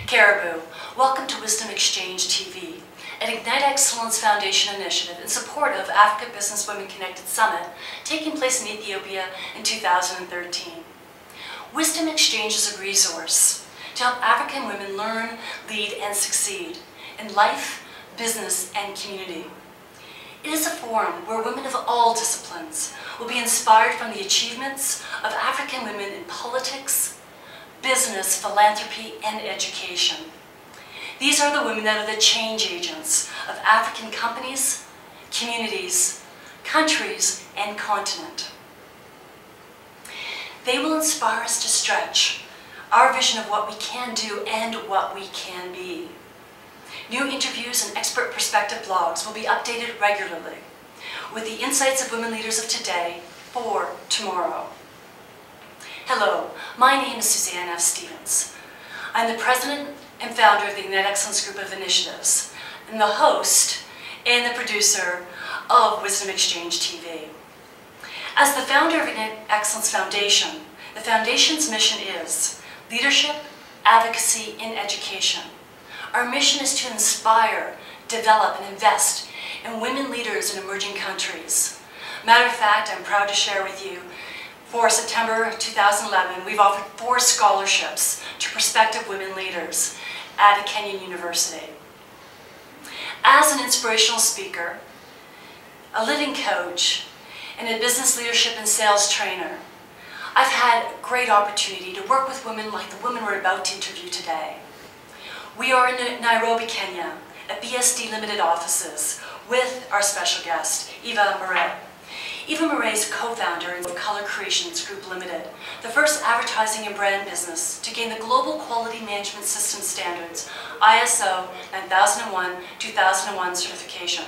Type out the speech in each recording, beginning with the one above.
Caribou, welcome to Wisdom Exchange TV, an Ignite Excellence Foundation initiative in support of Africa Business Women Connected Summit taking place in Ethiopia in 2013. Wisdom Exchange is a resource to help African women learn, lead, and succeed in life, business, and community. It is a forum where women of all disciplines will be inspired from the achievements of African women in politics, business, philanthropy, and education. These are the women that are the change agents of African companies, communities, countries, and continent. They will inspire us to stretch our vision of what we can do and what we can be. New interviews and expert perspective blogs will be updated regularly with the insights of women leaders of today for tomorrow. Hello, my name is Suzanne F Stevens. I'm the president and founder of the Ignite Excellence Group of Initiatives and the host and the producer of Wisdom Exchange TV. As the founder of Ignite Excellence Foundation, the Foundation's mission is leadership, advocacy, and education. Our mission is to inspire, develop, and invest in women leaders in emerging countries. Matter of fact, I'm proud to share with you, for September 2011, we've offered 4 scholarships to prospective women leaders at a Kenyan university. As an inspirational speaker, a living coach, and a business leadership and sales trainer, I've had a great opportunity to work with women like the women we're about to interview today. We are in Nairobi, Kenya, at BSD Limited offices with our special guest, Eva Muraya. Eva Muraya is co-founder of Color Creations Group Limited, the first advertising and brand business to gain the Global Quality Management System Standards ISO 9001-2001 certification.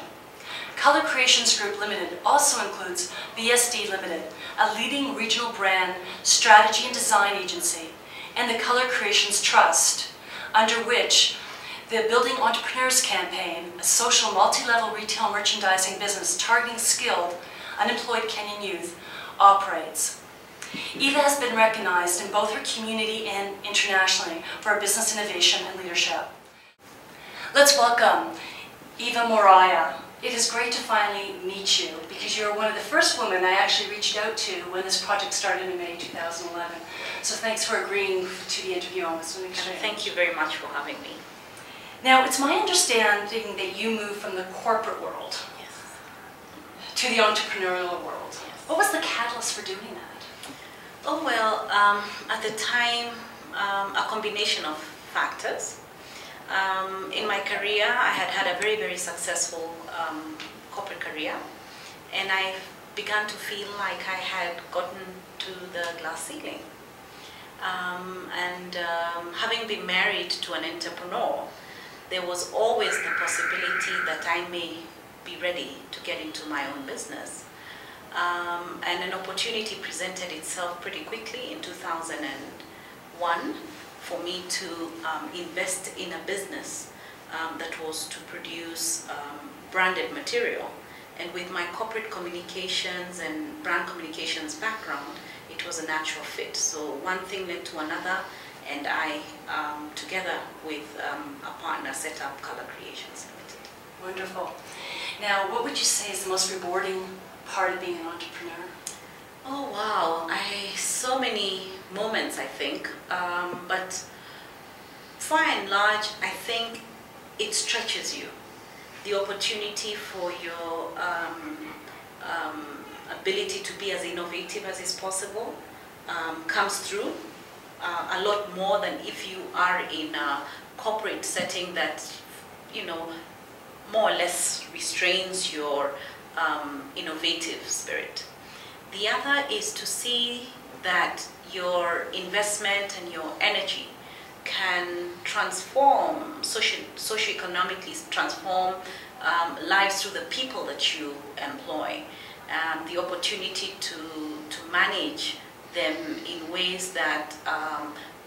Color Creations Group Limited also includes BSD Limited, a leading regional brand strategy and design agency, and the Color Creations Trust, under which the Building Entrepreneurs campaign, a social multi-level retail merchandising business targeting skilled, unemployed Kenyan youth, operates. Eva has been recognized in both her community and internationally for her business innovation and leadership. Let's welcome Eva Muraya. It is great to finally meet you because you're one of the first women I actually reached out to when this project started in May 2011. So thanks for agreeing to the interview on Wisdom Exchange. Thank you very much for having me. Now, it's my understanding that you moved from the corporate world to the entrepreneurial world. Yes. What was the catalyst for doing that? Oh well, at the time, a combination of factors. In my career, I had a very, very successful corporate career, and I began to feel like I had gotten to the glass ceiling. Having been married to an entrepreneur, there was always the possibility that I may be ready to get into my own business. And an opportunity presented itself pretty quickly in 2001 for me to invest in a business that was to produce branded material. And with my corporate communications and brand communications background, it was a natural fit. So one thing led to another, and I, together with a partner, set up Color Creations Limited. Wonderful. Now, what would you say is the most rewarding part of being an entrepreneur? Oh wow, so many moments, I think, but by and large, I think it stretches you. The opportunity for your ability to be as innovative as is possible comes through a lot more than if you are in a corporate setting that, you know, more or less restrains your innovative spirit. The other is to see that your investment and your energy can transform, socioeconomically transform lives through the people that you employ. The opportunity to manage them in ways that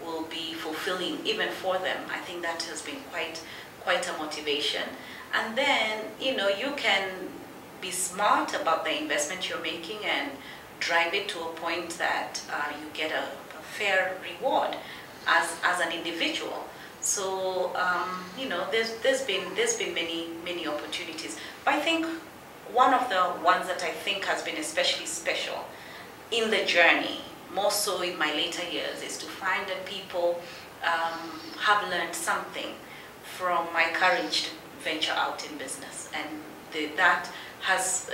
will be fulfilling even for them. I think that has been quite a motivation. And then, you know, you can be smart about the investment you're making and drive it to a point that you get a fair reward as an individual. So you know, there's been many opportunities. But I think one of the ones that I think has been especially special in the journey, more so in my later years, is to find that people have learned something from my courage to venture out in business, and that has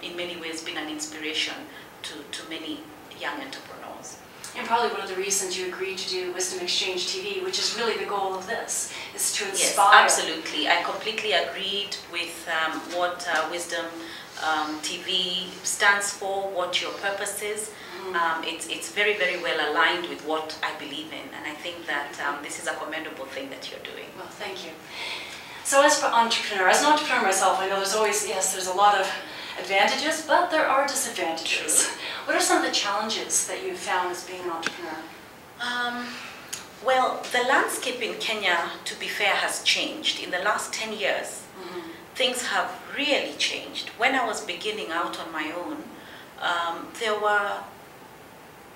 in many ways been an inspiration to many young entrepreneurs. And probably one of the reasons you agreed to do Wisdom Exchange TV, which is really the goal of this, is to inspire. Yes, absolutely. I completely agreed with what Wisdom TV stands for, what your purpose is. It's very, very well aligned with what I believe in, and I think that this is a commendable thing that you're doing. Well, thank you. So as an entrepreneur myself, I know there's a lot of advantages, but there are disadvantages. True. What are some of the challenges that you've found as being an entrepreneur? Well, the landscape in Kenya, to be fair, has changed. In the last 10 years, things have really changed. When I was beginning out on my own, there were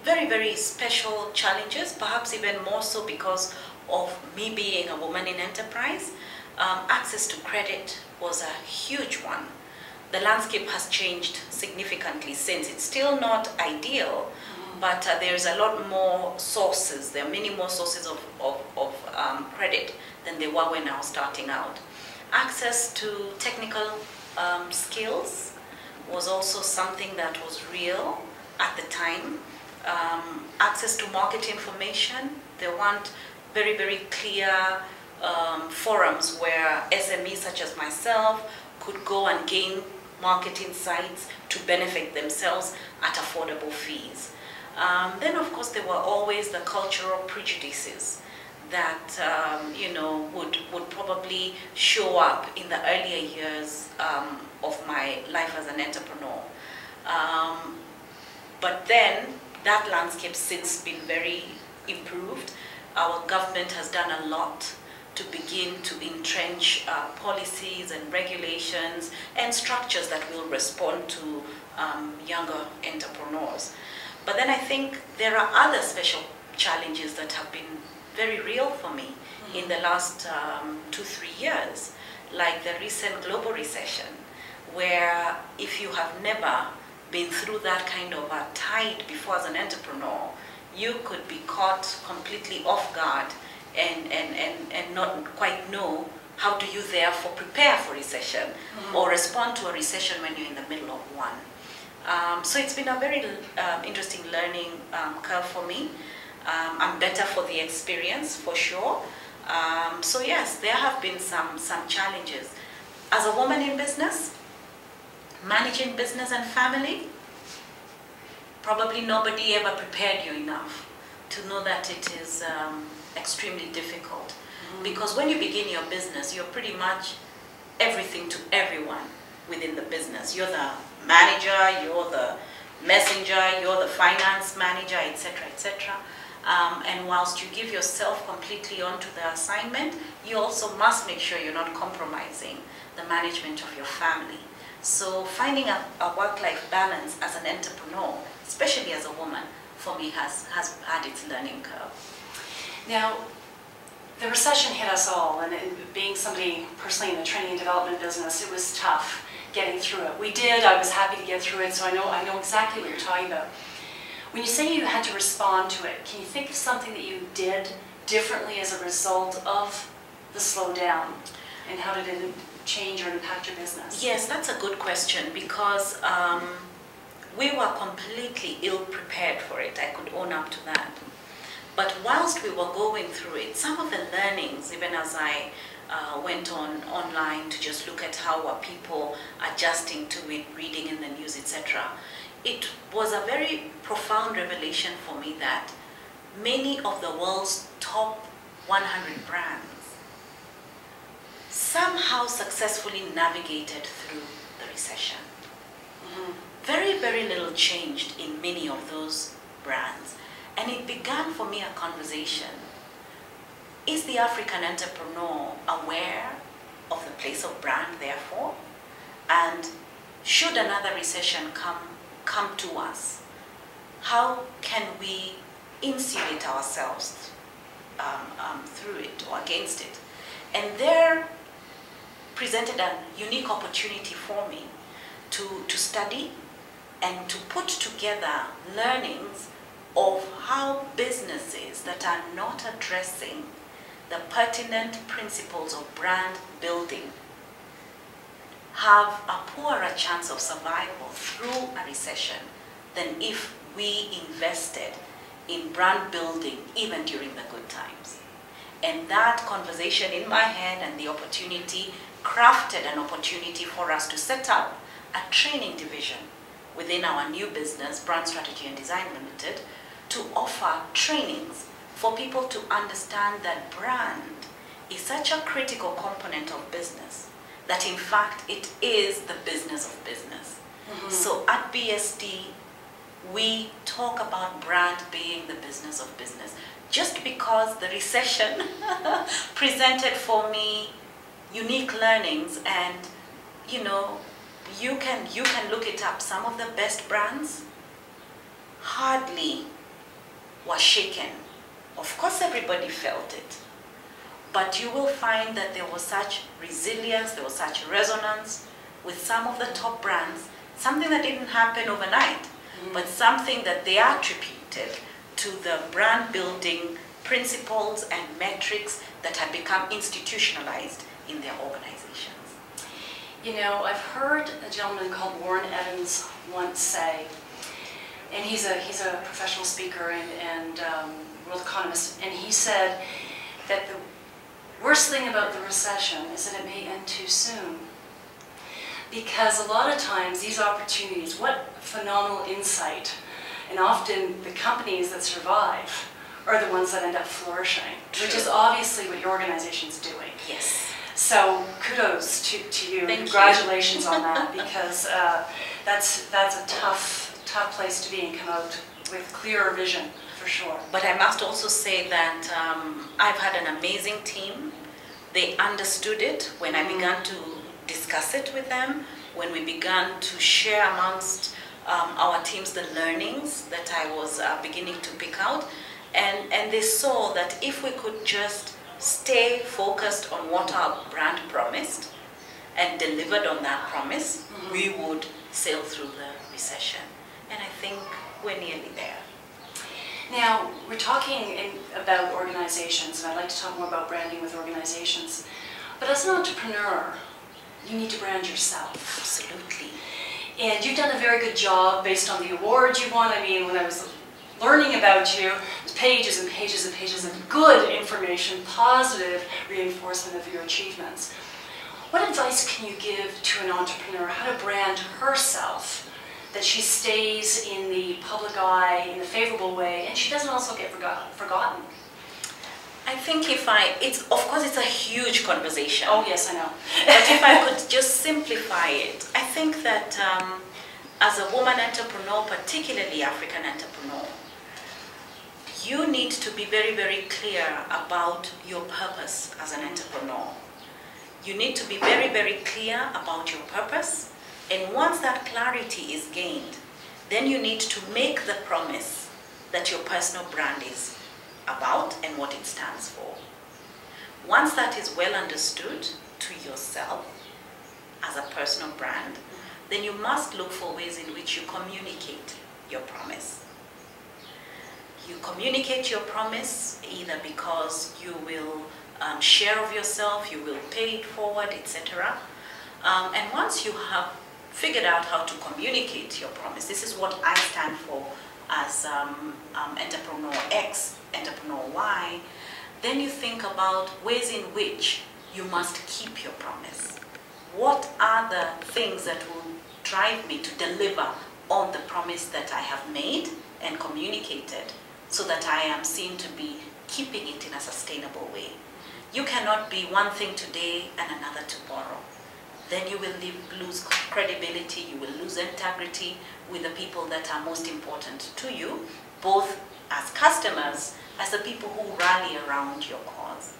very, very special challenges, perhaps even more so because of me being a woman in enterprise. Access to credit was a huge one. The landscape has changed significantly since. It's still not ideal, but there's a lot more sources. There are many more sources of credit than there were when I was starting out. Access to technical skills was also something that was real at the time. Access to market information. There weren't very, very clear forums where SMEs such as myself could go and gain market insights to benefit themselves at affordable fees. Then, of course, there were always the cultural prejudices that you know, would probably show up in the earlier years of my life as an entrepreneur. But then that landscape since been very improved. Our government has done a lot to begin to entrench policies and regulations and structures that will respond to younger entrepreneurs. But then I think there are other special challenges that have been very real for me in the last 2-3 years, like the recent global recession, where if you have never been through that kind of a tide before as an entrepreneur, you could be caught completely off guard and not quite know how do you therefore prepare for recession or respond to a recession when you're in the middle of one. So it's been a very interesting learning curve for me. I'm better for the experience, for sure. So yes, there have been some challenges. As a woman in business, managing business and family, probably nobody ever prepared you enough to know that it is extremely difficult. Because when you begin your business, you're pretty much everything to everyone within the business. You're the manager, you're the messenger, you're the finance manager, etc., etc. And whilst you give yourself completely onto the assignment, you also must make sure you're not compromising the management of your family. So finding a work-life balance as an entrepreneur, especially as a woman, for me has had its learning curve. Now, the recession hit us all, and being somebody personally in the training and development business, it was tough getting through it. We did. I was happy to get through it, so I know exactly what you're talking about. When you say you had to respond to it, can you think of something that you did differently as a result of the slowdown, and how did it change or impact your business? Yes, that's a good question, because we were completely ill-prepared for it. I could own up to that. But whilst we were going through it, some of the learnings, even as I went online to just look at how were people adjusting to it, reading in the news, etc., it was a very profound revelation for me that many of the world's top 100 brands somehow successfully navigated through the recession. Very, very little changed in many of those brands. And it began for me a conversation. Is the African entrepreneur aware of the place of brand, therefore? And should another recession come to us, how can we insulate ourselves through it or against it. And there presented a unique opportunity for me to study and to put together learnings of how businesses that are not addressing the pertinent principles of brand building have a poorer chance of survival through a recession than if we invested in brand building even during the good times. And that conversation in my head and the opportunity crafted an opportunity for us to set up a training division within our new business, Brand Strategy and Design Limited, to offer trainings for people to understand that brand is such a critical component of business that in fact it is the business of business. Mm-hmm. So at BSD, we talk about brand being the business of business. Just because the recession presented for me unique learnings, and you know, you can look it up. Some of the best brands hardly were shaken. Of course, everybody felt it, but you will find that there was such resilience, there was such resonance with some of the top brands, something that didn't happen overnight, but something that they attributed to the brand building principles and metrics that had become institutionalized in their organizations. You know, I've heard a gentleman called Warren Evans once say, and he's a professional speaker and world economist, and he said that the worst thing about the recession is that it may end too soon. Because a lot of times these opportunities, what phenomenal insight, and often the companies that survive are the ones that end up flourishing, True. Which is obviously what your organization's doing. Yes. So kudos to you. Thank Congratulations you. on that, because that's a tough place to be and come out with clearer vision, for sure. But I must also say that I've had an amazing team. They understood it when I began to discuss it with them, when we began to share amongst our teams the learnings that I was beginning to pick out, and they saw that if we could just stay focused on what our brand promised and delivered on that promise, we would sail through the recession. And I think we're nearly there. Now, we're talking about organizations, and I'd like to talk more about branding with organizations. But as an entrepreneur, you need to brand yourself. Absolutely. And you've done a very good job based on the awards you won. I mean, when I was learning about you, there's pages and pages and pages of good information, positive reinforcement of your achievements. What advice can you give to an entrepreneur how to brand herself, that she stays in the public eye in a favorable way and she doesn't also get forgotten? I think of course it's a huge conversation. Oh yes, I know. But if I could just simplify it, I think that as a woman entrepreneur, particularly African entrepreneur, you need to be very, very clear about your purpose as an entrepreneur. You need to be very, very clear about your purpose, and once that clarity is gained, then you need to make the promise that your personal brand is about and what it stands for. Once that is well understood to yourself as a personal brand, then you must look for ways in which you communicate your promise. You communicate your promise either because you will share of yourself, you will pay it forward, etc. And once you have figured out how to communicate your promise, this is what I stand for as entrepreneur X, entrepreneur Y, then you think about ways in which you must keep your promise. What are the things that will drive me to deliver on the promise that I have made and communicated, so that I am seen to be keeping it in a sustainable way? You cannot be one thing today and another tomorrow. Then you will lose credibility, you will lose integrity with the people that are most important to you, both as customers, as the people who rally around your cause.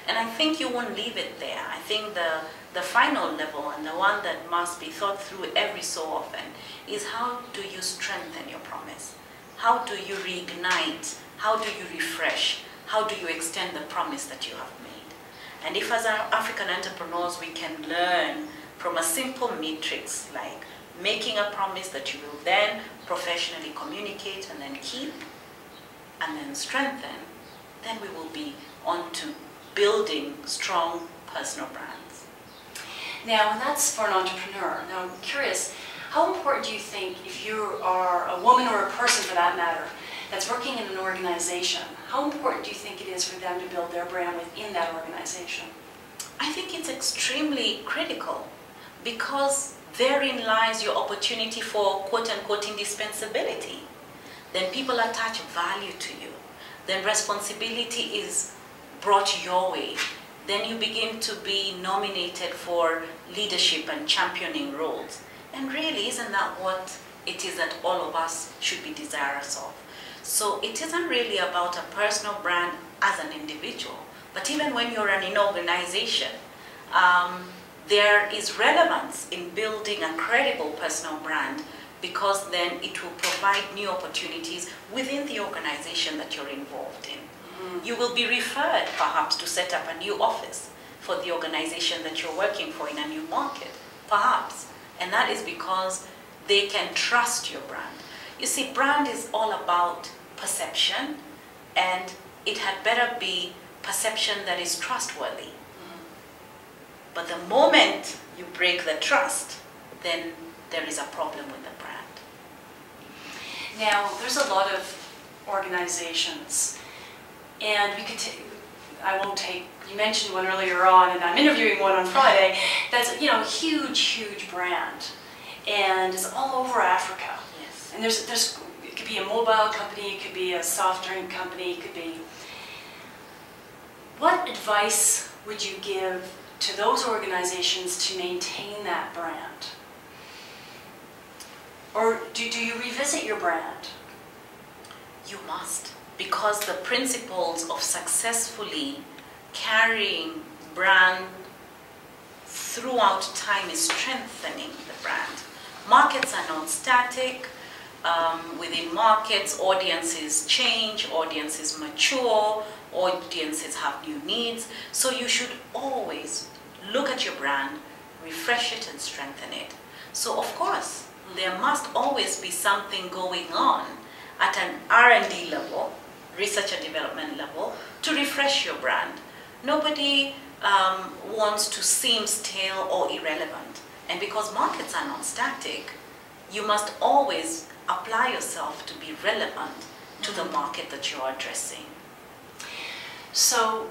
And I think you won't leave it there. I think the final level, and the one that must be thought through every so often, is how do you strengthen your promise? How do you reignite? How do you refresh? how do you extend the promise that you have made? And if as African entrepreneurs we can learn from a simple matrix like making a promise that you will then professionally communicate and then keep and then strengthen, then we will be on to building strong personal brands. Now, and that's for an entrepreneur. Now, I'm curious, how important do you think, if you are a woman or a person for that matter, that's working in an organization, how important do you think it is for them to build their brand within that organization? I think it's extremely critical because therein lies your opportunity for quote-unquote indispensability. Then people attach value to you. Then responsibility is brought your way. Then you begin to be nominated for leadership and championing roles. And really, isn't that what it is that all of us should be desirous of? So it isn't really about a personal brand as an individual, but even when you're in an organization, there is relevance in building a credible personal brand because then it will provide new opportunities within the organization that you're involved in. Mm-hmm. You will be referred perhaps to set up a new office for the organization that you're working for in a new market, perhaps. And that is because they can trust your brand. You see, brand is all about perception, and it had better be perception that is trustworthy. But the moment you break the trust, then there is a problem with the brand. Now, there's a lot of organizations, and we could I won't take, you mentioned one earlier on, and I'm interviewing one on Friday, that's, you know, a huge, huge brand, and it's all over Africa. Yes. And it could be a mobile company, it could be a soft drink company, it could be... What advice would you give to those organizations to maintain that brand? Or do you revisit your brand? You must, because the principles of successfully carrying brand throughout time is strengthening the brand. Markets are not static. Within markets, audiences change, audiences mature, audiences have new needs. So you should always look at your brand, refresh it and strengthen it. So of course, there must always be something going on at an R&D level, research and development level, to refresh your brand. Nobody wants to seem stale or irrelevant. And because markets are not static, you must always apply yourself to be relevant to the market that you're addressing. So,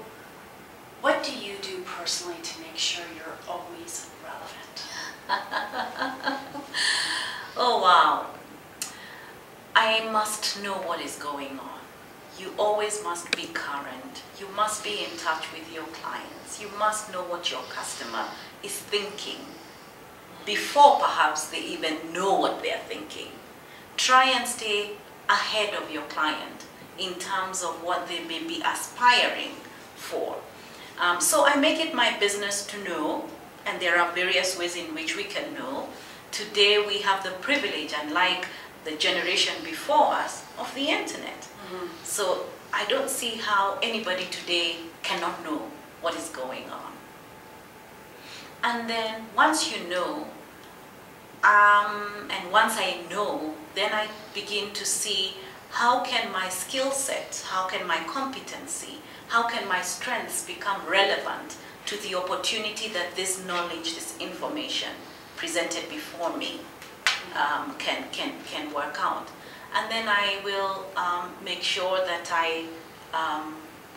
what do you do personally to make sure you're always relevant? Oh wow. I must know what is going on. You always must be current. You must be in touch with your clients. You must know what your customer is thinking before perhaps they even know what they're thinking. Try and stay ahead of your client in terms of what they may be aspiring for. So I make it my business to know, and there are various ways in which we can know. Today we have the privilege, unlike the generation before us, of the internet. Mm-hmm. So I don't see how anybody today cannot know what is going on. And then once you know, and once I know, then I begin to see how can my skill set, how can my competency, how can my strengths become relevant to the opportunity that this knowledge, this information presented before me can work out. And then I will make sure that I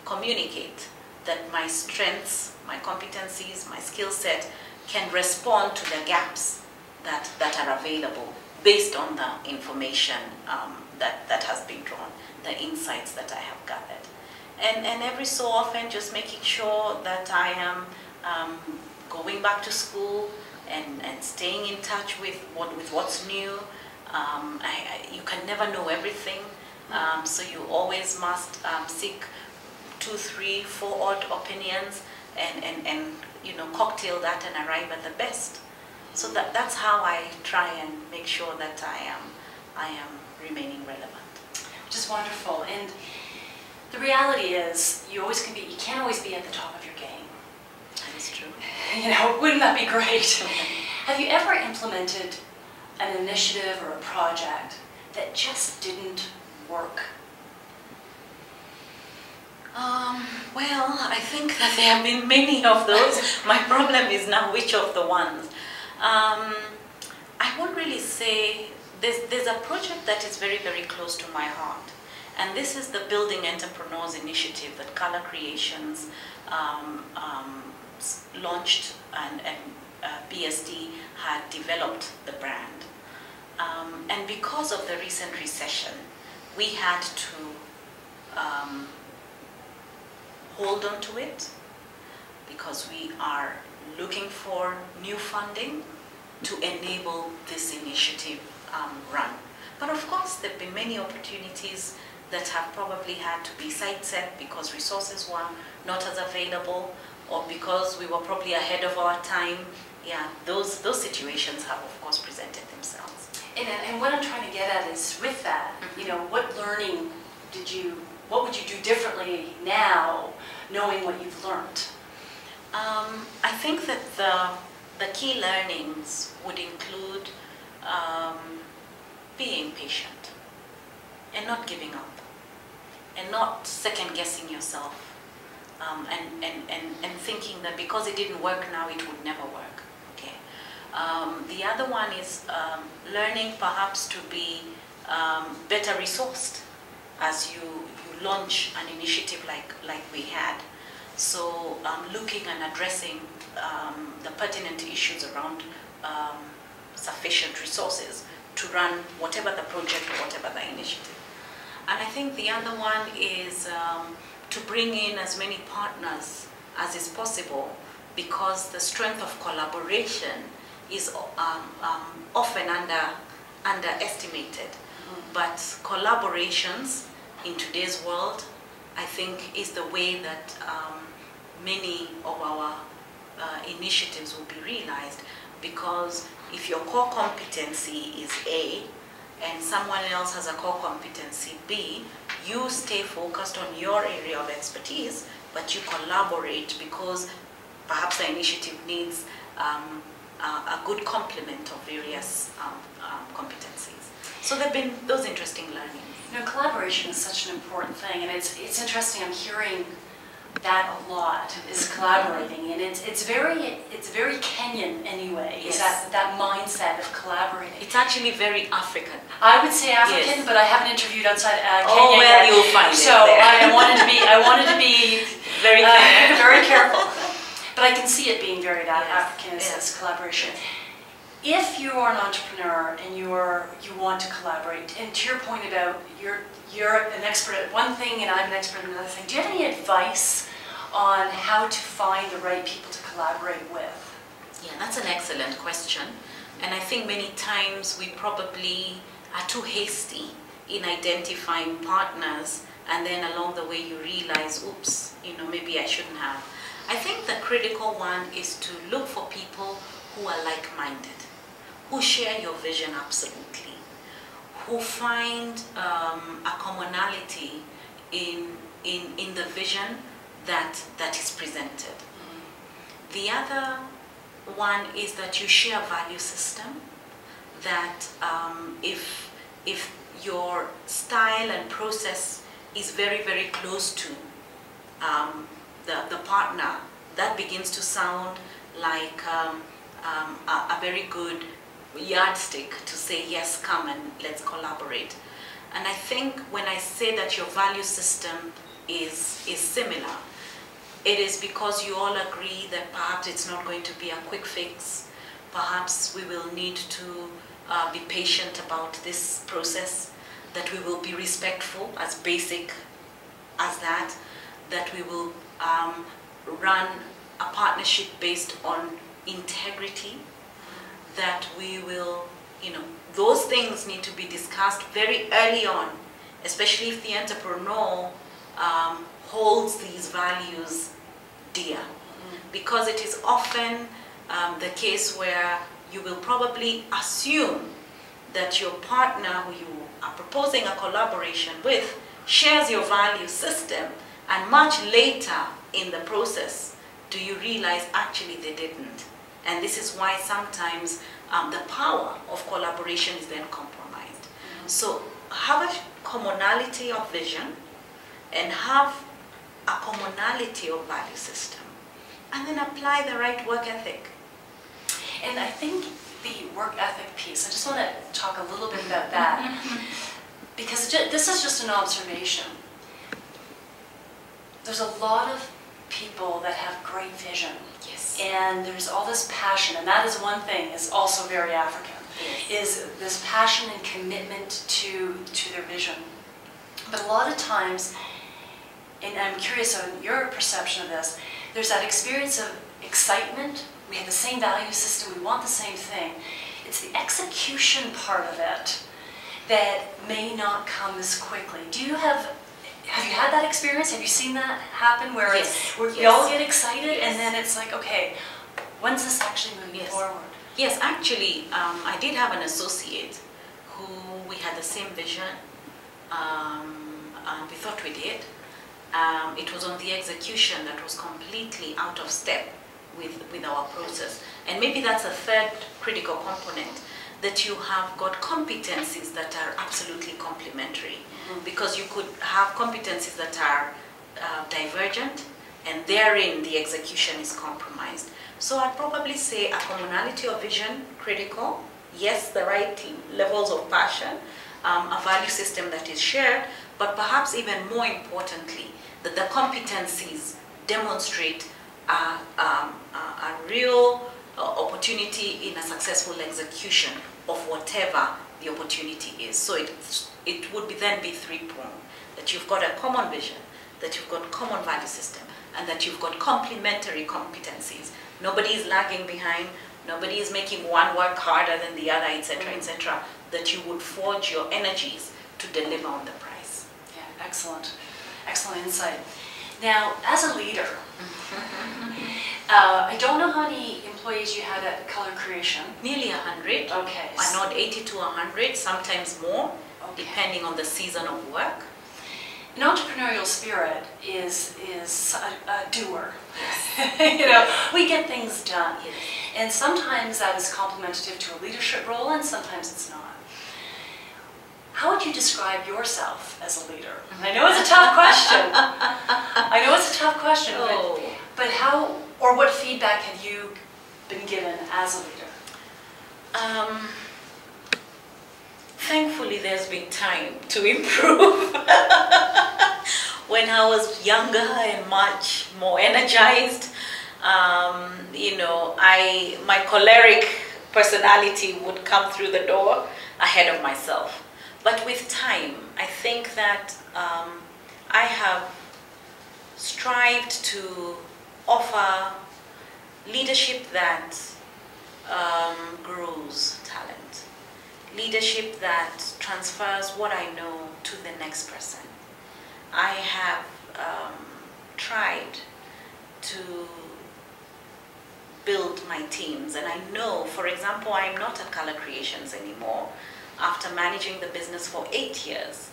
communicate that my strengths, my competencies, my skill set can respond to the gaps that are available based on the information that has been drawn, the insights that I have gathered. And every so often just making sure that I am going back to school and staying in touch with what's new. You can never know everything, so you always must seek 2, 3, 4 odd opinions and you know, cocktail that and arrive at the best. So that's how I try and make sure that I am remaining relevant. Which is wonderful. And The reality is, you can't always be at the top of your game. That is true. You know, wouldn't that be great? Have you ever implemented an initiative or a project that just didn't work? Well, I think that there have been many of those. My problem is now which of the ones. I won't really say, there's a project that is very, very close to my heart. And this is the Building Entrepreneurs Initiative that Color Creations launched, and BSD had developed the brand. And because of the recent recession, we had to hold on to it because we are looking for new funding to enable this initiative run. But of course, there have been many opportunities that have probably had to be side-set because resources were not as available, or because we were probably ahead of our time. Yeah, those situations have, of course, presented themselves. And what I'm trying to get at is, with that, you know, what learning what would you do differently now, knowing what you've learned? I think that the key learnings would include being patient and not giving up and not second-guessing yourself, and thinking that because it didn't work now, it would never work. Okay. The other one is learning perhaps to be better resourced as you launch an initiative like we had. So looking and addressing the pertinent issues around sufficient resources to run whatever the project or whatever the initiative. And I think the other one is to bring in as many partners as is possible, because the strength of collaboration is often underestimated. But collaborations in today's world, I think, is the way that many of our initiatives will be realized. Because if your core competency is A and someone else has a core competency B, you stay focused on your area of expertise, but you collaborate because perhaps the initiative needs a good complement of various competencies. So there have been those interesting learnings. You know, collaboration is such an important thing, and it's interesting. I'm hearing that a lot, is collaborating, and it's very Kenyan anyway. Yes. Is that mindset of collaborating? It's actually very African. I would say African, Yes. but I haven't interviewed outside Kenya. Oh well, yet. you'll find So it there. I wanted to be Very Kenyan. very careful. But I can see it being very Yes. African as Yes. collaboration. If you are an entrepreneur and you want to collaborate, and to your point about you're an expert at one thing and I'm an expert at another thing, do you have any advice on how to find the right people to collaborate with? Yeah, that's an excellent question. And I think many times we probably are too hasty in identifying partners, and then along the way you realize, oops, maybe I shouldn't have. I think the critical one is to look for people who are like-minded, who share your vision absolutely, who find a commonality in the vision that is presented. The other one is that you share a value system, that if your style and process is very, very close to the partner, that begins to sound like a very good yardstick to say, yes, come and let's collaborate. And I think when I say that your value system is similar, it is because you all agree that perhaps it's not going to be a quick fix. Perhaps we will need to be patient about this process, that we will be respectful, as basic as that we will run a partnership based on integrity, that we will, those things need to be discussed very early on, especially if the entrepreneur holds these values dear. Because it is often the case where you will probably assume that your partner who you are proposing a collaboration with shares your value system, and much later in the process do you realize actually they didn't. And this is why sometimes the power of collaboration is then compromised. So have a commonality of vision and have a commonality of value system, and then apply the right work ethic. And I think the work ethic piece, I just want to talk a little bit about that, because this is just an observation. There's a lot of people that have great vision. Yes. And there's all this passion, and that is one thing is also very African, is this passion and commitment to their vision. But a lot of times, and I'm curious on your perception of this, there's that experience of excitement. We have the same value system, we want the same thing. It's the execution part of it that may not come as quickly. Have you had that experience? Have you seen that happen where we all get excited and then it's like, okay, when's this actually moving forward? Yes, actually, I did have an associate who we had the same vision, and we thought we did. It was on the execution that was completely out of step with our process. And maybe that's a third critical component, that you have got competencies that are absolutely complementary. Because you could have competencies that are divergent, and therein the execution is compromised. So I'd probably say a commonality of vision, critical. Yes, the right levels of passion, a value system that is shared, but perhaps even more importantly, that the competencies demonstrate a real opportunity in a successful execution of whatever the opportunity is. So it would then be three-pronged, that you've got a common vision, that you've got common value system, and that you've got complementary competencies. Nobody is lagging behind, nobody is making one work harder than the other, etc., etc., that you would forge your energies to deliver on the prize. Yeah, excellent. Excellent insight. Now, as a leader, I don't know how many employees you had at Color Creation. Nearly 100. Okay. I know 80 to 100, sometimes more, depending on the season of work. An entrepreneurial spirit is a doer. You know, we get things done. Yes. And sometimes that is complementative to a leadership role, and sometimes it's not. How would you describe yourself as a leader? I know it's a tough question. I know it's a tough question, but how, or what feedback have you been given as a leader? Thankfully, there's been time to improve. When I was younger and much more energized, you know, my choleric personality would come through the door ahead of myself. But with time, I think that I have strived to offer leadership that grows talent, leadership that transfers what I know to the next person. I have tried to build my teams, and I know, for example, I'm not at Color Creations anymore after managing the business for 8 years.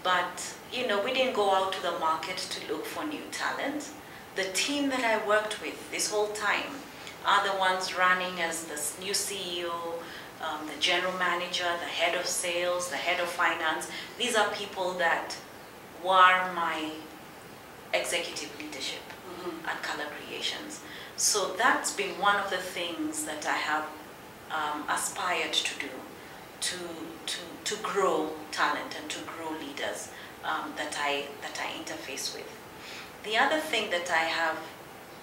But, you know, we didn't go out to the market to look for new talent. The team that I worked with this whole time are the ones running as the new CEO, the general manager, the head of sales, the head of finance. These are people that were my executive leadership at Color Creations. So that's been one of the things that I have aspired to do, to grow talent and to grow leaders that I interface with. The other thing that I have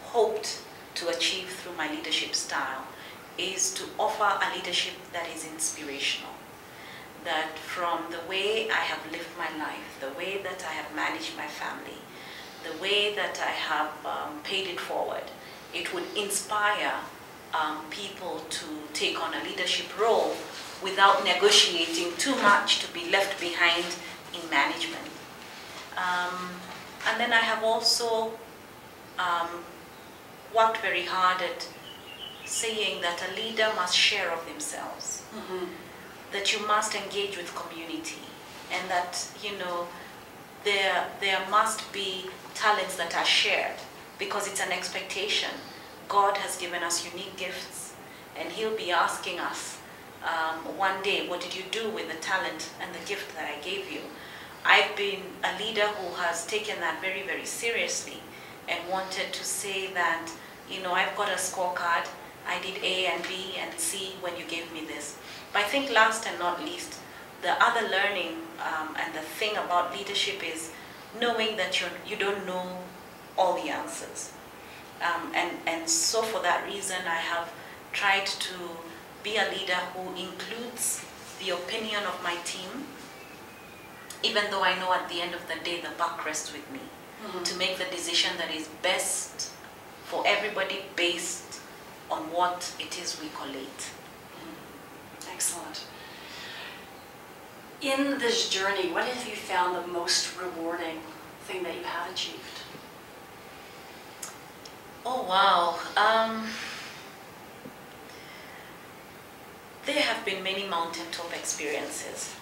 hoped to achieve through my leadership style is to offer a leadership that is inspirational. That from the way I have lived my life, the way that I have managed my family, the way that I have paid it forward, it would inspire people to take on a leadership role without negotiating too much to be left behind in management. And then I have also worked very hard at saying that a leader must share of themselves, that you must engage with community, and that, you know, there must be talents that are shared, because it's an expectation. God has given us unique gifts, and He'll be asking us one day, what did you do with the talent and the gift that I gave you? I've been a leader who has taken that very, very seriously and wanted to say that, I've got a scorecard. I did A and B and C when you gave me this. But I think last and not least, the other learning and the thing about leadership is knowing that you don't know all the answers. And so for that reason, I have tried to be a leader who includes the opinion of my team, even though I know at the end of the day, the buck rests with me, to make the decision that is best for everybody based on what it is we collate. Excellent. In this journey, what have you found the most rewarding thing that you have achieved? Oh, wow. There have been many mountaintop experiences,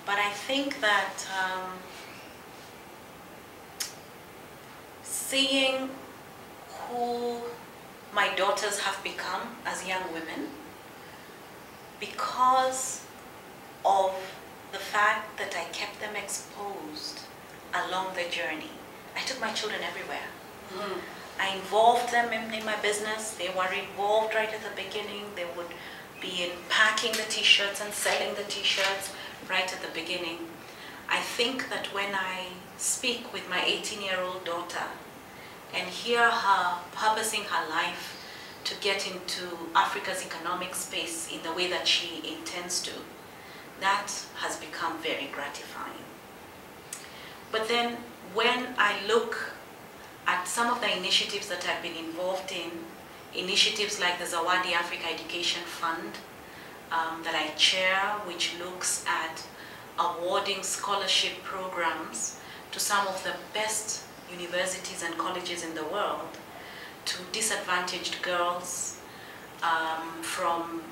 but I think that seeing who my daughters have become as young women, because of the fact that I kept them exposed along the journey. I took my children everywhere. I involved them in my business. They were involved right at the beginning. They would be in packing the t-shirts and selling the t-shirts right at the beginning. I think that when I speak with my 18-year-old daughter and hear her purposing her life to get into Africa's economic space in the way that she intends to, that has become very gratifying. But then when I look at some of the initiatives that I've been involved in, initiatives like the Zawadi Africa Education Fund that I chair, which looks at awarding scholarship programs to some of the best universities and colleges in the world to disadvantaged girls from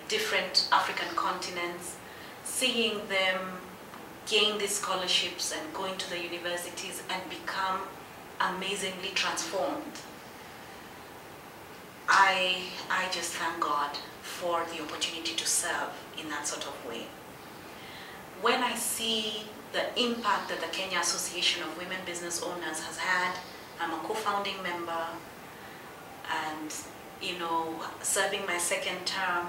different African continents, seeing them gain these scholarships and go into the universities and become amazingly transformed. I just thank God for the opportunity to serve in that sort of way. When I see the impact that the Kenya Association of Women Business Owners has had, I'm a co-founding member, and serving my second term,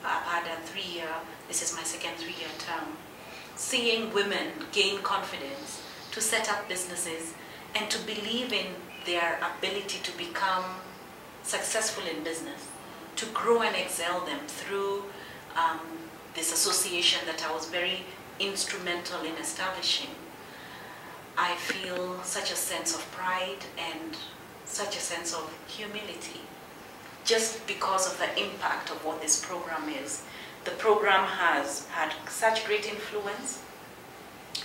I've had a 3-year, this is my second 3-year term, seeing women gain confidence to set up businesses and to believe in their ability to become successful in business, to grow and excel them through this association that I was very instrumental in establishing. I feel such a sense of pride and such a sense of humility, just because of the impact of what this program is. The program has had such great influence.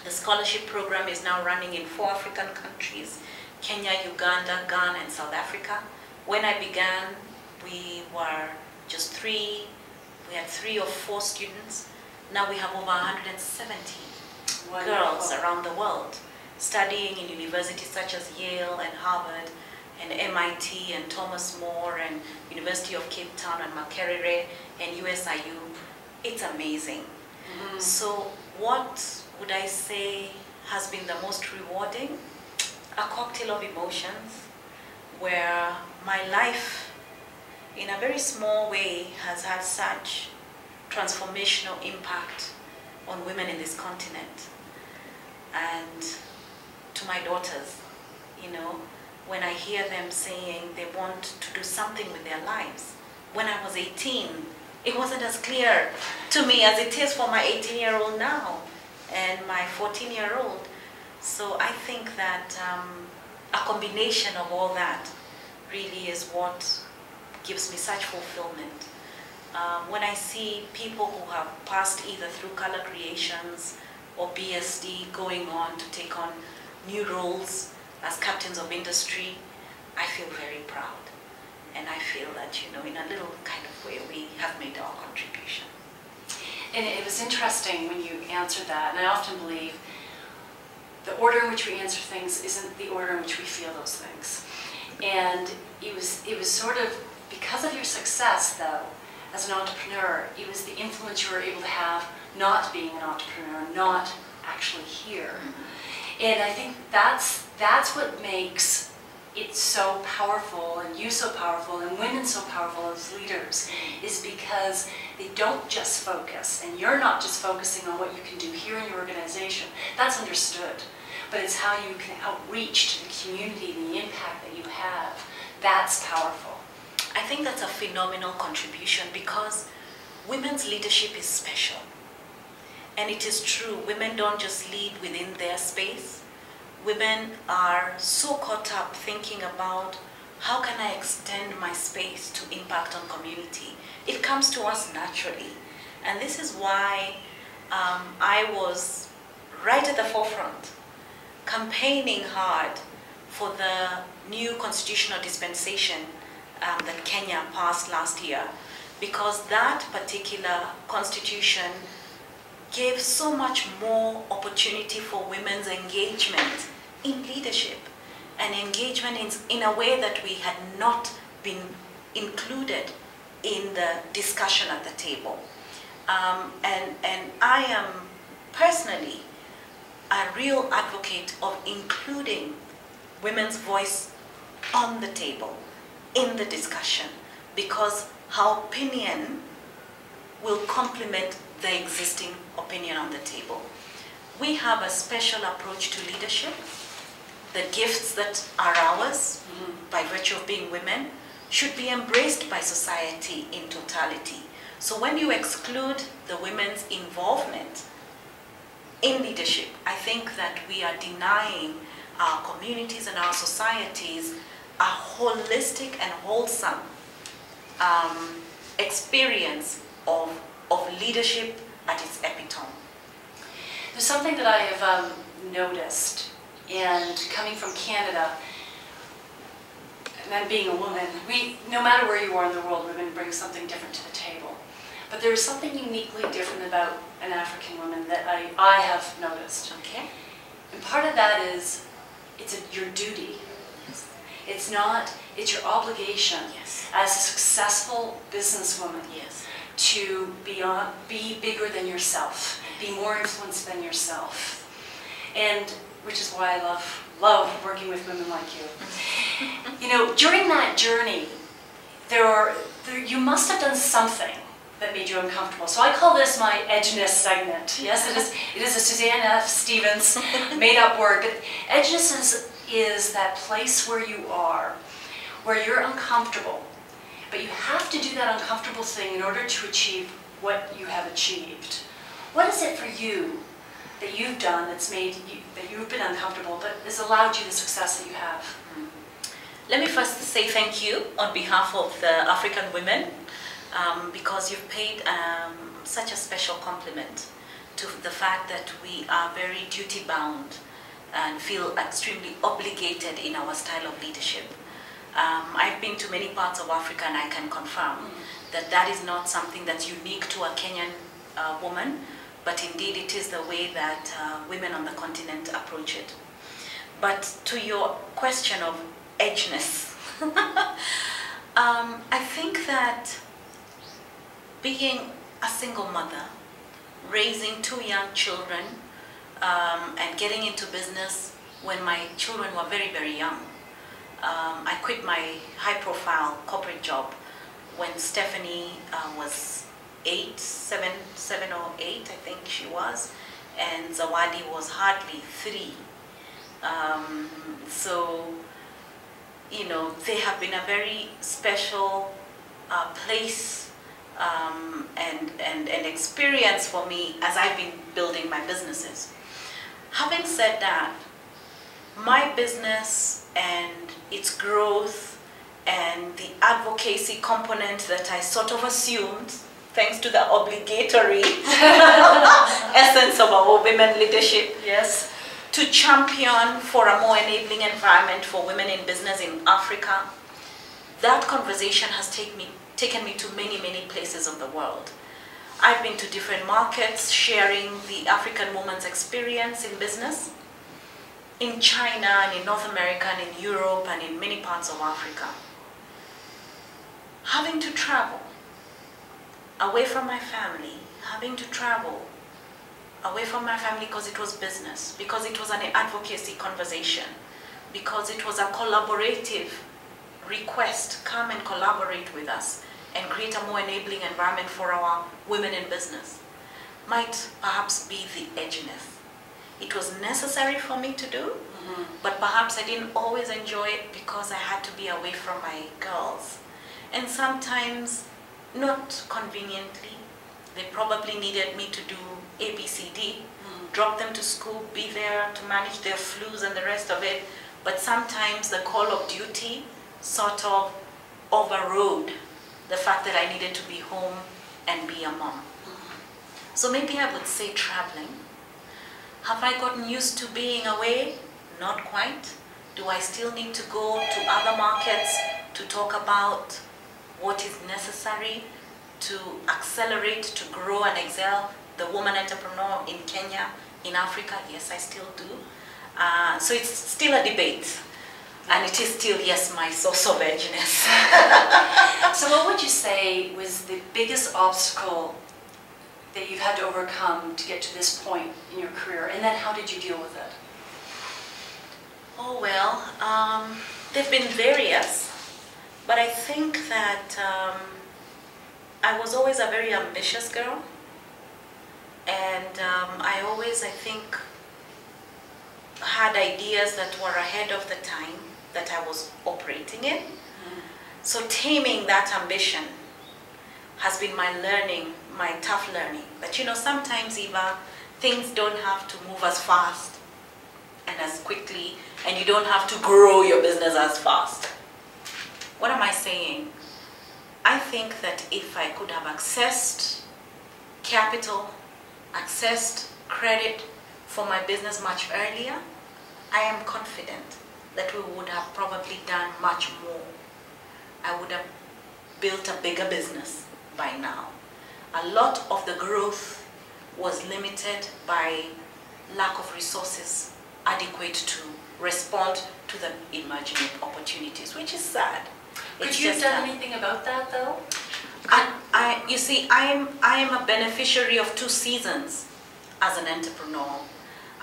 The scholarship program is now running in 4 African countries: Kenya, Uganda, Ghana, and South Africa. When I began, we were just 3. We had 3 or 4 students. Now we have over 170 girls around the world studying in universities such as Yale and Harvard and MIT and Thomas More and University of Cape Town and Makerere and USIU. It's amazing. So what would I say has been the most rewarding? A cocktail of emotions, where my life in a very small way has had such transformational impact on women in this continent. And to my daughters, when I hear them saying they want to do something with their lives. When I was 18, it wasn't as clear to me as it is for my 18-year-old now and my 14-year-old. So I think that a combination of all that really is what gives me such fulfillment. When I see people who have passed either through Color Creations or BSD going on to take on new roles as captains of industry, I feel very proud. And I feel that, in a little kind of way, we have made our contribution. And it was interesting when you answered that, and I often believe the order in which we answer things isn't the order in which we feel those things. And it was sort of, because of your success though, as an entrepreneur, it was the influence you were able to have not being an entrepreneur, not actually here. And I think that's what makes it so powerful, and you so powerful, and women so powerful as leaders, is because they don't just focus, and you're not just focusing on what you can do here in your organization. That's understood. But it's how you can outreach to the community and the impact that you have. That's powerful. I think that's a phenomenal contribution, because women's leadership is special. And it is true, women don't just lead within their space. Women are so caught up thinking about, how can I extend my space to impact on community? It comes to us naturally. And this is why I was right at the forefront, campaigning hard for the new constitutional dispensation that Kenya passed last year, because that particular constitution gave so much more opportunity for women's engagement in leadership, and engagement in a way that we had not been included in the discussion at the table. And I am personally a real advocate of including women's voice on the table, in the discussion, because her opinion will complement the existing opinion on the table. We have a special approach to leadership. The gifts that are ours, by virtue of being women, should be embraced by society in totality. So when you exclude the women's involvement in leadership, I think that we are denying our communities and our societies a holistic and wholesome experience of leadership at its epitome. There's something that I have noticed, and coming from Canada, and then being a woman, no matter where you are in the world, women bring something different to the table. But there is something uniquely different about an African woman that I have noticed. Okay. And part of that is, it's your duty. Yes. It's your obligation, yes, as a successful businesswoman, yes, to be bigger than yourself, be more influenced than yourself. And which is why I love working with women like you. You know, during that journey, you must have done something that made you uncomfortable. So I call this my edginess segment. Yes, it is a Suzanne F Stevens made-up word, but edginess is that place where you are, where you're uncomfortable, but you have to do that uncomfortable thing in order to achieve what you have achieved. What is it for you that you've done that you've been uncomfortable, but has allowed you the success that you have? Let me first say thank you on behalf of the African women, because you've paid such a special compliment to the fact that we are very duty-bound and feel extremely obligated in our style of leadership. I've been to many parts of Africa, and I can confirm that that is not something that's unique to a Kenyan woman, but indeed it is the way that women on the continent approach it. But to your question of edginess, I think that being a single mother, raising 2 young children, and getting into business when my children were very, very young. I quit my high-profile corporate job when Stephanie was 7 or 8, I think she was, and Zawadi was hardly 3. So, you know, they have been a very special place and experience for me as I've been building my businesses. Having said that, my business and its growth and the advocacy component that I sort of assumed, thanks to the obligatory essence of our women leadership, Yes. to champion for a more enabling environment for women in business in Africa, that conversation has taken me to many, many places of the world. I've been to different markets sharing the African woman's experience in business. in China and in North America and in Europe and in many parts of Africa. Having to travel away from my family, having to travel away from my family because it was business, because it was an advocacy conversation, because it was a collaborative request, come and collaborate with us and create a more enabling environment for our women in business, might perhaps be the edginess. It was necessary for me to do, but perhaps I didn't always enjoy it because I had to be away from my girls. And sometimes, not conveniently, they probably needed me to do ABCD, drop them to school, be there to manage their flus and the rest of it. But sometimes the call of duty sort of overrode the fact that I needed to be home and be a mom. So maybe I would say traveling. Have I gotten used to being away? Not quite. Do I still need to go to other markets to talk about what is necessary to accelerate, to grow and excel the woman entrepreneur in Kenya, in Africa? Yes, I still do. So it's still a debate. And it is still, yes, my source of edginess. So what would you say was the biggest obstacle that you've had to overcome to get to this point in your career? And then how did you deal with it? Oh, well, they've been various. But I think that I was always a very ambitious girl. And I always, I think, had ideas that were ahead of the time that I was operating in. So taming that ambition has been my learning, my tough learning. But you know, sometimes, Eva, things don't have to move as fast and as quickly, and you don't have to grow your business as fast. What am I saying? I think that if I could have accessed capital, accessed credit for my business much earlier, I am confident that we would have probably done much more. I would have built a bigger business by now. A lot of the growth was limited by lack of resources adequate to respond to the emerging opportunities, which is sad. Could you have done anything about that, though? You see, I am a beneficiary of two seasons as an entrepreneur.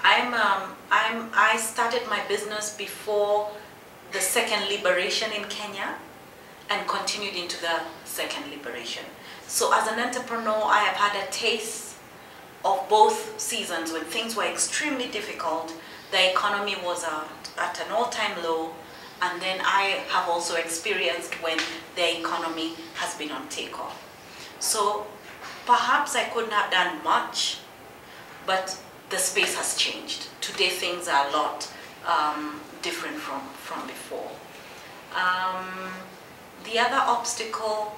I started my business before the second liberation in Kenya and continued into the second liberation. So as an entrepreneur, I have had a taste of both seasons when things were extremely difficult, the economy was at an all-time low, and then I have also experienced when the economy has been on takeoff. So perhaps I couldn't have done much, but the space has changed. Today things are a lot different from before. The other obstacle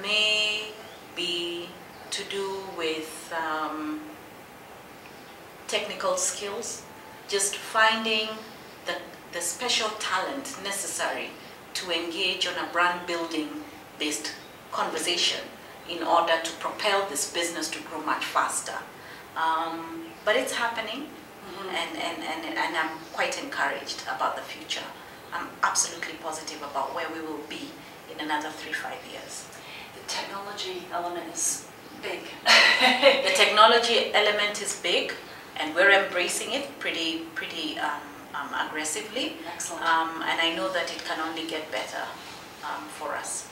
may be to do with technical skills, just finding the special talent necessary to engage on a brand building based conversation in order to propel this business to grow much faster. But it's happening, and I'm quite encouraged about the future. I'm absolutely positive about where we will be in another 3-5 years. The technology element is big. The technology element is big, and we're embracing it pretty aggressively. Excellent. And I know that it can only get better for us.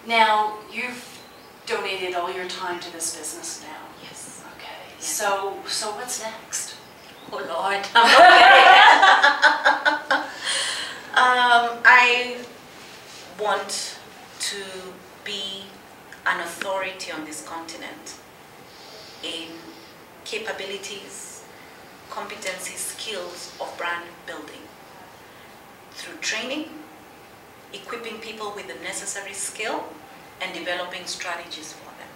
Now, you've donated all your time to this business now. Yes. Okay. Yes. So what's next? Oh Lord. Okay. I want to be an authority on this continent in capabilities, competencies, skills of brand building through training, equipping people with the necessary skill, and developing strategies for them.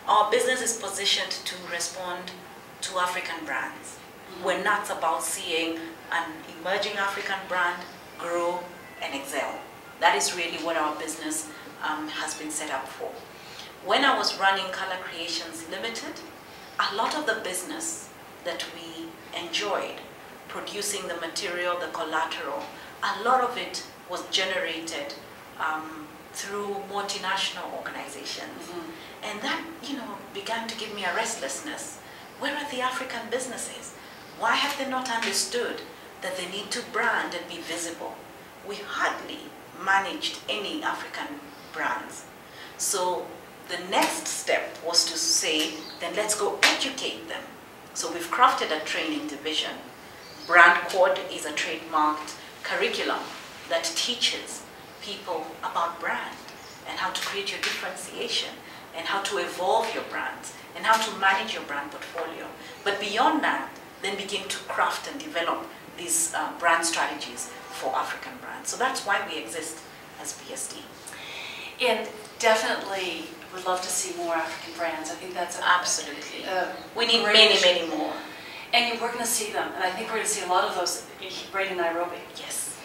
Our business is positioned to respond to African brands. We're not about seeing an emerging African brand grow and excel. That is really what our business has been set up for. When I was running Color Creations Limited, a lot of the business that we enjoyed producing the material, the collateral, a lot of it was generated through multinational organizations. Mm-hmm. And that, began to give me a restlessness. Where are the African businesses? Why have they not understood that they need to brand and be visible? We hardly managed any African brands. So the next step was to say, then let's go educate them. So we've crafted a training division. Brand Code is a trademarked curriculum that teaches people about brand and how to create your differentiation and how to evolve your brands and how to manage your brand portfolio. But beyond that, then begin to craft and develop these brand strategies for African brands. So that's why we exist as BSD. And definitely would love to see more African brands. I think that's absolutely. We need many, many more. And we're going to see them. And I think we're going to see a lot of those right in Nairobi. Yes.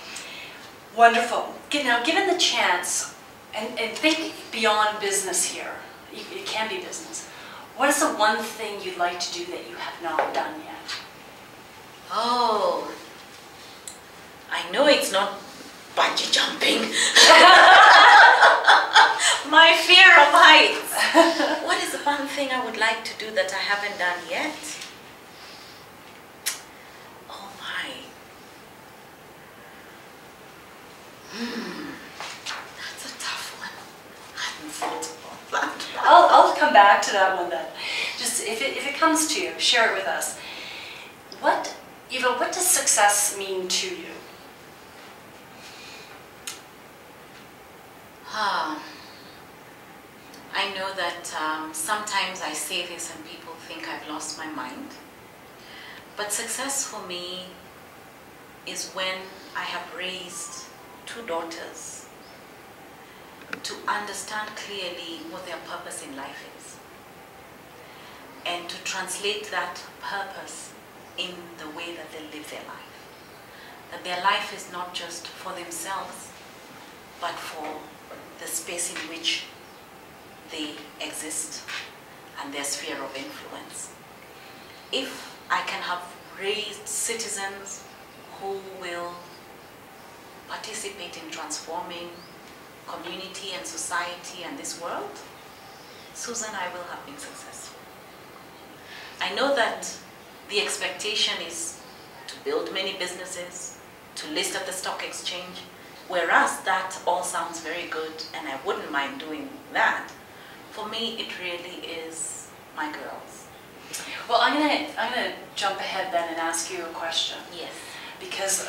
Wonderful. Now, given the chance, and think beyond business here, it can be business. What is the one thing you'd like to do that you have not done yet? Oh, I know it's not bungee jumping. My fear of heights. What is the one thing I would like to do that I haven't done yet? Oh my. That's a tough one. I hadn't thought about that. I'll come back to that one then. Just if it comes to you, share it with us. Eva, what does success mean to you? I know that sometimes I say this and people think I've lost my mind. But success for me is when I have raised 2 daughters to understand clearly what their purpose in life is. And to translate that purpose in the way that they live their life. That their life is not just for themselves, but for the space in which they exist and their sphere of influence. If I can have raised citizens who will participate in transforming community and society and this world, Susan, I will have been successful. I know that the expectation is to build many businesses, to list at the stock exchange, whereas that all sounds very good and I wouldn't mind doing that. For me, it really is my girls. Well, I'm gonna jump ahead then and ask you a question. Yes. Because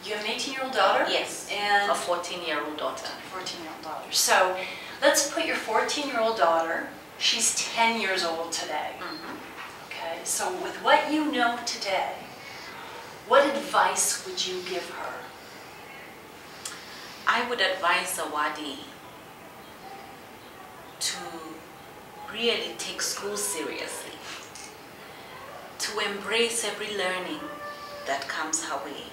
you have an 18-year-old daughter? Yes, and a 14-year-old daughter. 14-year-old daughter. So let's put your 14-year-old daughter, she's 10 years old today. Mm-hmm. Okay, so with what you know today, what advice would you give her? I would advise Zawadi to really take school seriously, to embrace every learning that comes her way,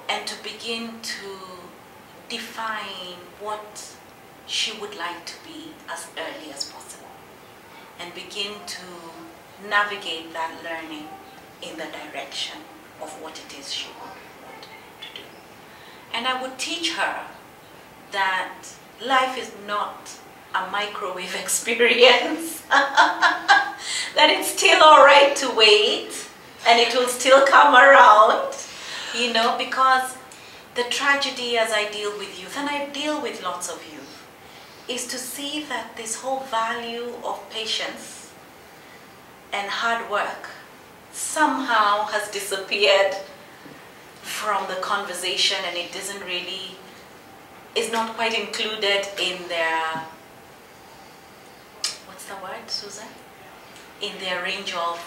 and to begin to define what she would like to be as early as possible, and begin to navigate that learning in the direction of what it is she would want to do. And I would teach her that life is not a microwave experience, that it's still all right to wait and it will still come around, because the tragedy as I deal with youth, and I deal with lots of youth, is to see that this whole value of patience and hard work somehow has disappeared from the conversation, and it is not quite included in their, what's the word, Susan? In their range of...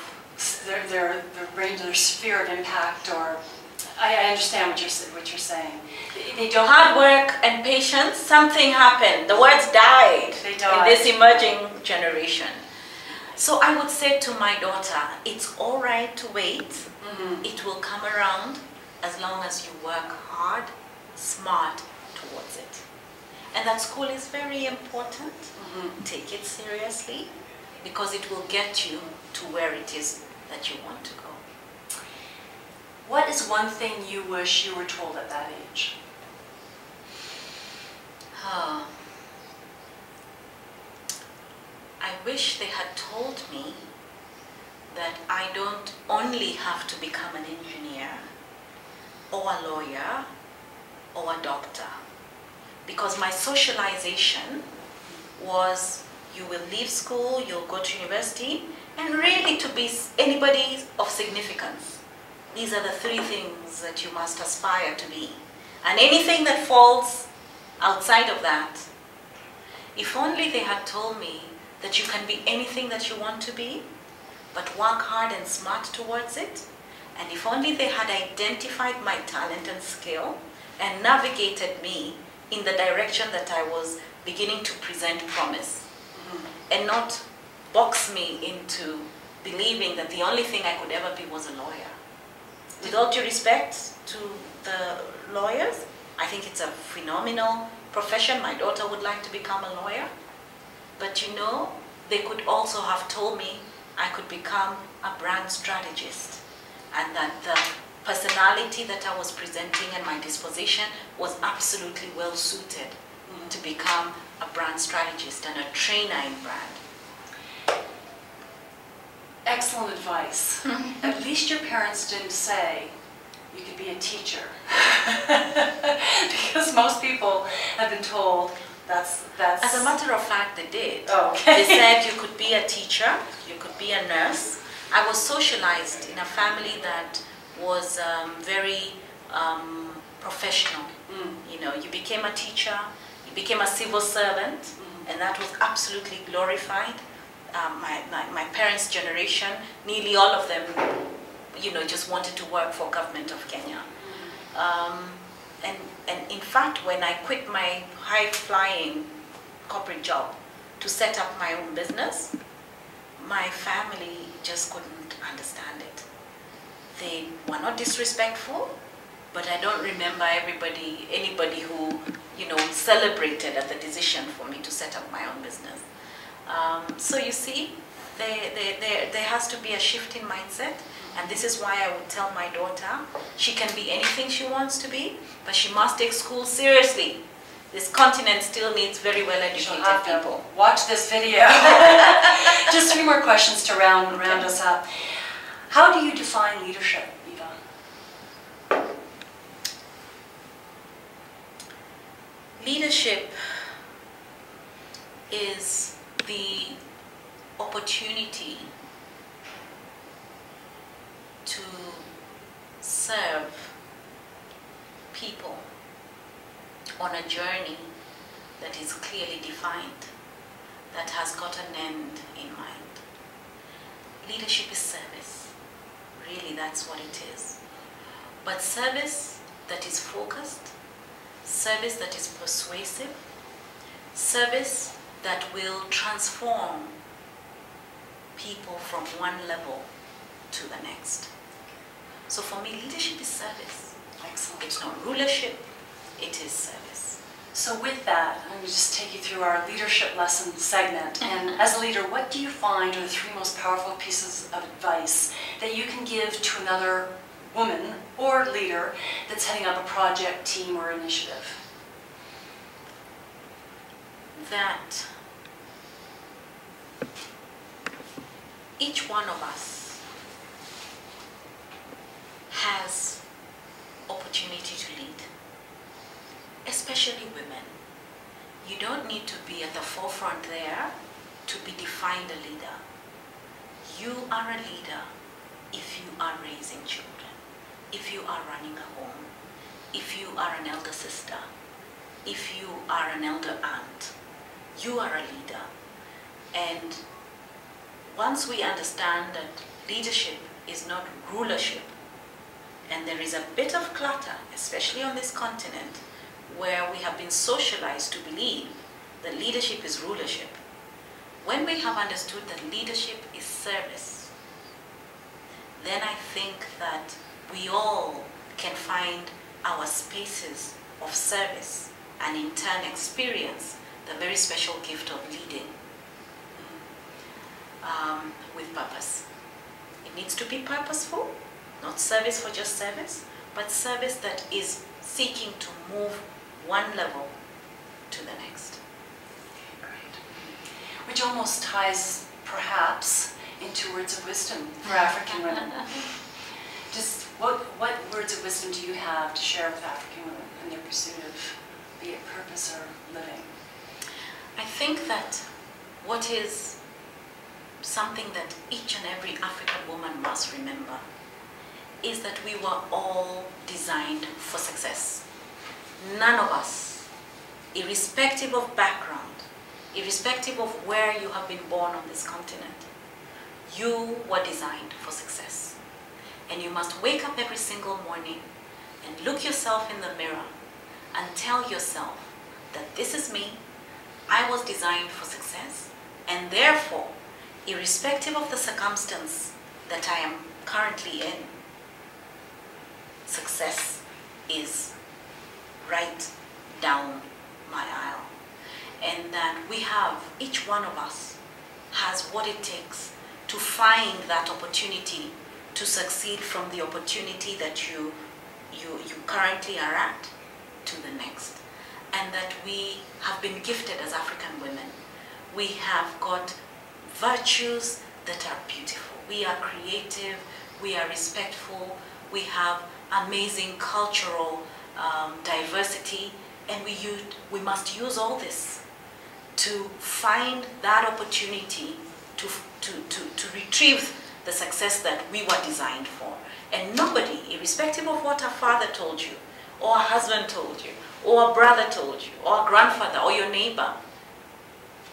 Their range, their sphere of impact, or... I understand what you're saying. They don't... Hard work and patience, something happened. The words died in this emerging generation. So I would say to my daughter, it's all right to wait. Mm-hmm. It will come around as long as you work hard, smart towards it. And that school is very important. Mm-hmm. Take it seriously, because it will get you to where it is that you want to go. What is one thing you wish you were told at that age? I wish they had told me that I don't only have to become an engineer or a lawyer or a doctor, because my socialization was you will leave school, you'll go to university, and really to be anybody of significance. These are the three things that you must aspire to be. And anything that falls outside of that, if only they had told me that you can be anything that you want to be, but work hard and smart towards it. And if only they had identified my talent and skill and navigated me in the direction that I was beginning to present promise, and not box me into believing that the only thing I could ever be was a lawyer. With all due respect to the lawyers, I think it's a phenomenal profession. My daughter would like to become a lawyer. But you know, they could also have told me I could become a brand strategist, and that the personality that I was presenting and my disposition was absolutely well suited to become a brand strategist and a trainer in brand. Excellent advice. At least your parents didn't say you could be a teacher. Because most people have been told that's... As a matter of fact, they did. Oh, okay. They said you could be a teacher, you could be a nurse. I was socialized in a family that was very professional. You know, you became a teacher, you became a civil servant, and that was absolutely glorified. My parents' generation, nearly all of them, you know, just wanted to work for government of Kenya. And in fact, when I quit my high-flying corporate job to set up my own business, my family just couldn't understand it. They were not disrespectful, but I don't remember anybody who, you know, celebrated at the decision for me to set up my own business. So you see, there has to be a shift in mindset, and this is why I would tell my daughter she can be anything she wants to be, but she must take school seriously. This continent still needs very well-educated people. Watch this video. Just 3 more questions to round us up. How do you define leadership, Eva? Leadership is the opportunity to serve people on a journey that is clearly defined, that has got an end in mind. Leadership is service. Really, that's what it is. But service that is focused, service that is persuasive, service that will transform people from one level to the next. So for me, leadership is service. Excellent. It's not rulership, it is service. So with that, I'm going to just take you through our leadership lesson segment. And as a leader, what do you find are the 3 most powerful pieces of advice that you can give to another woman or leader that's heading up a project, team, or initiative? That each one of us has opportunity to lead, especially women. You don't need to be at the forefront there to be defined a leader. You are a leader if you are raising children, if you are running a home, if you are an elder sister, if you are an elder aunt. You are a leader. And once we understand that leadership is not rulership, and there is a bit of clutter, especially on this continent, where we have been socialized to believe that leadership is rulership. When we have understood that leadership is service, then I think that we all can find our spaces of service and in turn experience the very special gift of leading with purpose. It needs to be purposeful, not service for just service, but service that is seeking to move one level to the next. Great. Which almost ties, perhaps, into words of wisdom for African women. Just what words of wisdom do you have to share with African women in their pursuit of, be it purpose or living? I think that what is something that each and every African woman must remember is that we were all designed for success. None of us, irrespective of background, irrespective of where you have been born on this continent, you were designed for success. And you must wake up every single morning and look yourself in the mirror and tell yourself that this is me, I was designed for success, and therefore, irrespective of the circumstance that I am currently in, success is right down my aisle. And that we have, each one of us has what it takes to find that opportunity to succeed from the opportunity that you currently are at to the next. And that we have been gifted as African women. We have got virtues that are beautiful. We are creative, we are respectful, we have amazing cultural diversity, and we must use all this to find that opportunity to retrieve the success that we were designed for. And nobody, irrespective of what a father told you, or a husband told you, or a brother told you, or a grandfather, or your neighbor,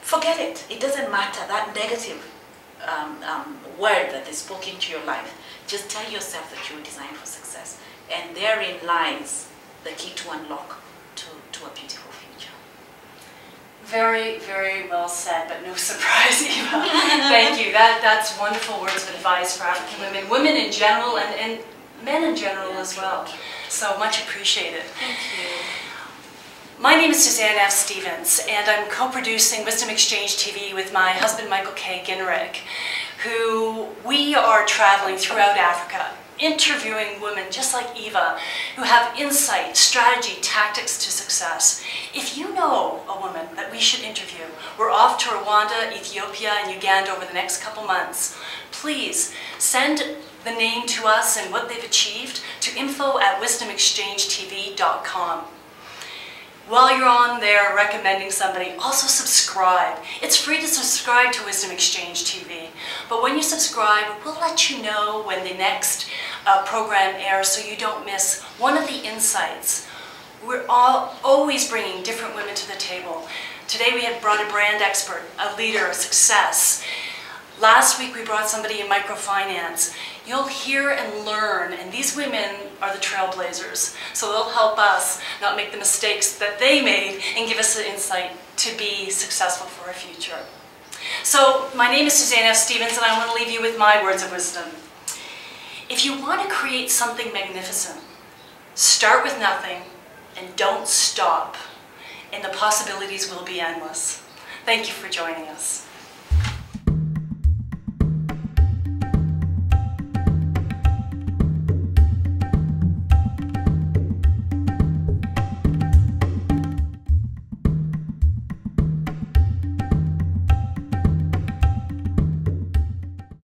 forget it. It doesn't matter, that negative word that is spoken to your life. Just tell yourself that you were designed for success. And therein lies the key to unlock to a beautiful future. Very, very well said, but no surprise, Eva. Thank you. That's wonderful words of advice for African women, women in general, and men in general as well. So much appreciated. Thank you. My name is Suzanne F Stevens, and I'm co-producing Wisdom Exchange TV with my husband Michael K. Ginnerig, who we are traveling throughout Africa, interviewing women just like Eva, who have insight, strategy, tactics to success. If you know a woman that we should interview, we're off to Rwanda, Ethiopia, and Uganda over the next couple months. Please send the name to us and what they've achieved to info@wisdomexchangetv.com. While you're on there recommending somebody, also subscribe. It's free to subscribe to Wisdom Exchange TV. But when you subscribe, we'll let you know when the next program airs so you don't miss one of the insights. We're always bringing different women to the table. Today we have brought a brand expert, a leader, a success. Last week we brought somebody in microfinance. You'll hear and learn, and these women are the trailblazers. So they'll help us not make the mistakes that they made and give us the insight to be successful for our future. So my name is Suzanne F Stevens, and I want to leave you with my words of wisdom. If you want to create something magnificent, start with nothing and don't stop, and the possibilities will be endless. Thank you for joining us.